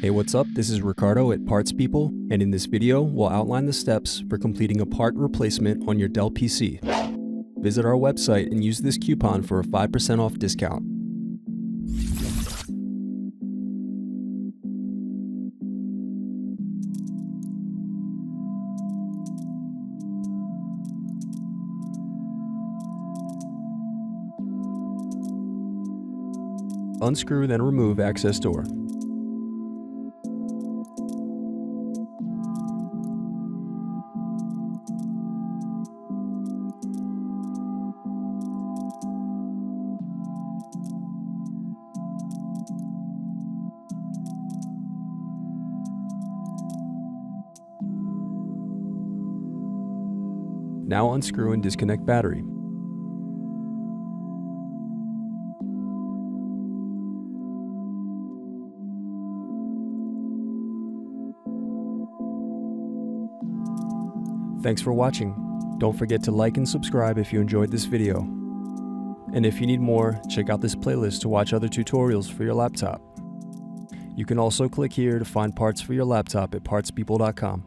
Hey, what's up? This is Ricardo at Parts People, and in this video, we'll outline the steps for completing a part replacement on your Dell PC. Visit our website and use this coupon for a 5% off discount. Unscrew, then remove access door. Now unscrew and disconnect battery. Thanks for watching. Don't forget to like and subscribe if you enjoyed this video. And if you need more, check out this playlist to watch other tutorials for your laptop. You can also click here to find parts for your laptop at partspeople.com.